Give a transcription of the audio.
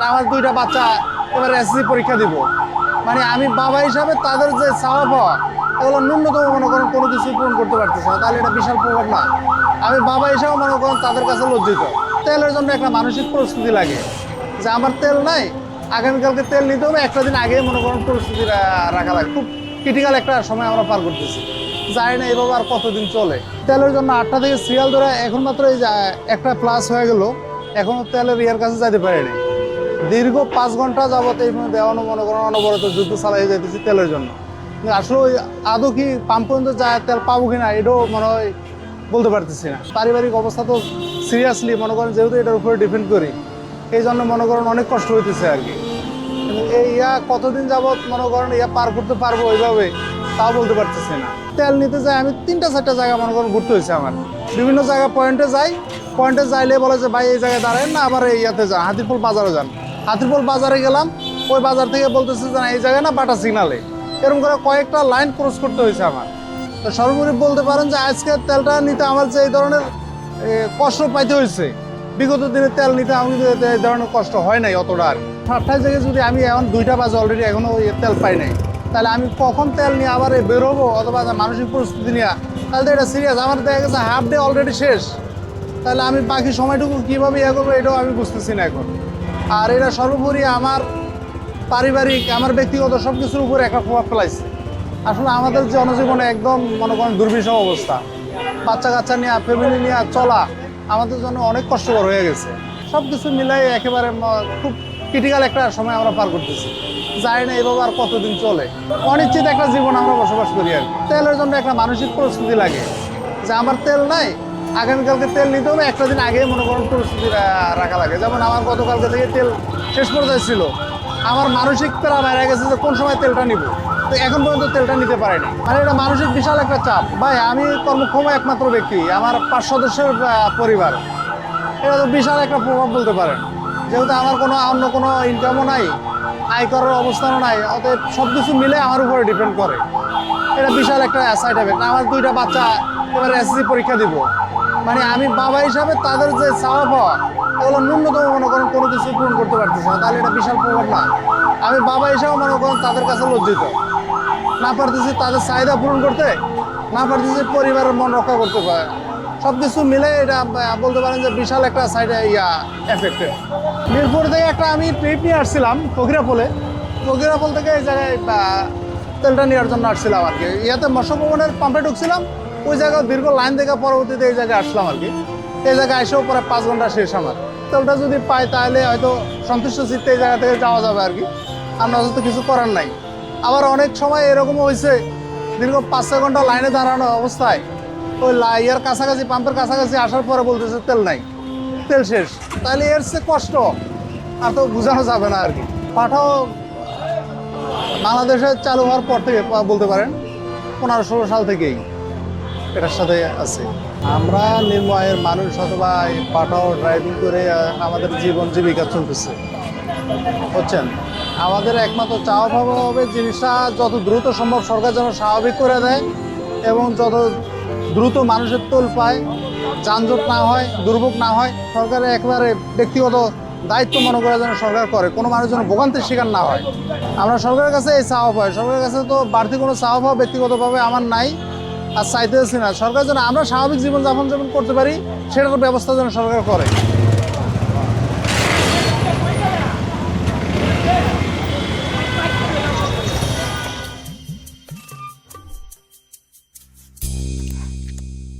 আমার দুইটা বাচ্চা এবার এসএসসি পরীক্ষা দিব, মানে আমি বাবা হিসাবে তাদের যে চাওয়া পাওয়া এগুলো ন্যূনতম মনে করেন কোনো কিছু পূরণ করতে পারতেছে না, তাহলে এটা বিশাল প্রভাব না। আমি বাবা হিসাবে মনে করেন তাদের কাছে লজ্জিত। তেলের জন্য একটা মানসিক প্রস্তুতি লাগে যে আমার তেল নাই, আগামীকালকে তেল নিতে হবে, একটা দিন আগে মনে করেন প্রস্তুতি রাখা লাগে। খুব ক্রিটিক্যাল একটা সময় আমরা পার করতেছি, জানি না এভাবে আর কতদিন চলে। তেলের জন্য 8টা থেকে সিরিয়াল ধরে এখন মাত্র এই একটা প্লাস হয়ে গেল, এখনও তেলের ইয়ার কাছে যাইতে পারেনি। দীর্ঘ 5 ঘন্টা যাবত এই দেওয়ানো মনে করেন অনবরত যুদ্ধ চালাই যাইতেছি তেলের জন্য। আসলে আদৌ কি পাম্প পর্যন্ত যায় তেল পাবো কিনা এটাও মনে হয় বলতে পারতেছি না। পারিবারিক অবস্থা তো সিরিয়াসলি মনে করেন যেহেতু এটার উপরে ডিপেন্ড করি, এই জন্য মনে করেন অনেক কষ্ট হইতেছে আর কি। এই কতদিন যাবত মনে করেন পার করতে পারবো ওইভাবে তাও বলতে পারতেছি না। তেল নিতে যাই আমি 3টা-4টা জায়গা মনে করেন ঘুরতে হয়েছে আমার। বিভিন্ন জায়গা পয়েন্টে যাইলে বলে যে ভাই এই জায়গায় দাঁড়ান না, আবার এই যান হাতিরপুল বাজারে যান। হাতিরপুল বাজারে গেলাম, ওই বাজার থেকে বলতেছে যে না এই জায়গায় না বাটা সিগনালে, এরকম করে কয়েকটা লাইন ক্রস করতে হয়েছে আমার। তো সর্বোপরি বলতে পারেন যে আজকে তেলটা নিতে আমার যে এই ধরনের কষ্ট পাইতে হয়েছে, বিগত দিনে তেল নিতে আমি এই ধরনের কষ্ট হয় নাই অতটা। আর 7টায় জায়গায় যদি আমি এখন 2টা বাজে অলরেডি এখনও তেল পাই নাই, তাহলে আমি কখন তেল নিয়ে আবার বেরোবো অথবা মানসিক প্রস্তুতি নিয়ে, তাহলে তো এটা সিরিয়াস। আমার দেখা গেছে হাফ ডে অলরেডি শেষ, তাহলে আমি বাকি সময়টুকু কীভাবে করবো এটাও আমি বুঝতেছি না এখন। আর এটা সর্বোপরি আমার পারিবারিক আমার ব্যক্তিগত সব কিছুর উপরে একটা প্রভাব ফেলাইছে। আসলে আমাদের জনজীবনে একদম মনে করেন দুর্বিষহ অবস্থা, বাচ্চা কাচ্চা নিয়ে ফ্যামিলি নিয়ে চলা আমাদের জন্য অনেক কষ্টকর হয়ে গেছে। সব কিছু মিলাই একেবারে খুব ক্রিটিক্যাল একটা সময় আমরা পার করতেছি, জানি না এভাবে আর কতদিন চলে। অনিশ্চিত একটা জীবন আমরা বসবাস করি আর কি। তেলের জন্য একটা মানসিক প্রস্তুতি লাগে যে আমার তেল নাই, আগামীকালকে তেল নিতে হবে, একটা দিন আগে মনে করেন প্রস্তুতি রাখা লাগে। যেমন আমার গতকালকে থেকে তেল শেষ পর্যায়ে ছিল, আমার মানসিক প্যারা বাইরে গেছে যে কোন সময় তেলটা নিব, তো এখন পর্যন্ত তেলটা নিতে পারেনি। মানে এটা মানসিক বিশাল একটা চাপ। ভাই আমি কর্মক্ষম একমাত্র ব্যক্তি, আমার 5 সদস্যের পরিবার, এটা তো বিশাল একটা প্রভাব বলতে পারেন। যেহেতু আমার অন্য কোনো ইনকামও নাই, আয় করার অবস্থানও নাই, অতএব সব কিছু মিলে আমার উপরে ডিপেন্ড করে। এটা বিশাল একটা সাইড এফেক্ট। আমার 2টা বাচ্চা এবার এসএসসি পরীক্ষা দিব, মানে আমি বাবা হিসাবে তাদের যে চাওয়া পাওয়া এগুলো ন্যূনতম মনে করেন কোনো কিছু পূরণ করতে পারতেছি না, তাহলে এটা বিশাল প্রভাব না। আমি বাবা হিসাবে মনে করেন তাদের কাছে লজ্জিত, না পারতেছি তাদের চাহিদা পূরণ করতে, না পারতেছি পরিবারের মন রক্ষা করতে পারে। সব কিছু মিলে এটা বলতে পারেন যে বিশাল একটা সাইড এফেক্টেড। মিরপুর থেকে একটা আমি ট্রিপ নিয়ে আসছিলাম ফকিরাপোল থেকে এই জায়গায় তেলটা নেওয়ার জন্য আসছিলাম আর কি। মৎস্য ভবনের পাম্পে ঢুকছিলাম, ওই জায়গায় দীর্ঘ লাইন থেকে পরবর্তীতে এই জায়গায় আসলাম আর কি। এই জায়গায় এসেও পরে 5 ঘন্টা শেষ আমার। তেলটা যদি পাই তাহলে হয়তো সন্তুষ্ট চিত্তে এই জায়গা থেকে যাওয়া যাবে আর কি, আর নয়তো কিছু করার নাই। আবার অনেক সময় এরকমও হয়েছে দীর্ঘ 5-6 ঘন্টা লাইনে দাঁড়ানো অবস্থায় ওই ইয়ার কাছাকাছি পাম্পের কাছাকাছি আসার পরে বলতেছে তেল নাই, তেল শেষ। তাহলে এর সে কষ্ট আর তো বোঝানো যাবে না আর কি। পাঠাও বাংলাদেশে চালু হওয়ার পর থেকে বলতে পারেন 15-16 সাল থেকেই এটার সাথে আছে। আমরা নিম্ন আয়ের মানুষ অথবা পাঠাও ড্রাইভিং করে আমাদের জীবন জীবিকা চলতেছে বুঝছেন। আমাদের একমাত্র চাওয়া পাওয়া হবে জিনিসটা যত দ্রুত সম্ভব সরকার যেন স্বাভাবিক করে দেয়, এবং যত দ্রুত মানুষের তোল পায়, যানজট না হয়, দুর্ভোগ না হয়। সরকারের একেবারে ব্যক্তিগত দায়িত্ব মনে করে যেন সরকার করে, কোনো মানুষ যেন ভোগান্তির শিকার না হয়। আমরা সরকারের কাছে এই চাওয়া পাই। সরকারের কাছে তো বাড়তি কোনো চাওয়া পাওয়া ব্যক্তিগতভাবে আমার নাই, আর চাইতেছি না। সরকার যেন আমরা স্বাভাবিক জীবনযাপন করতে পারি সেটার ব্যবস্থা যেন সরকার করে।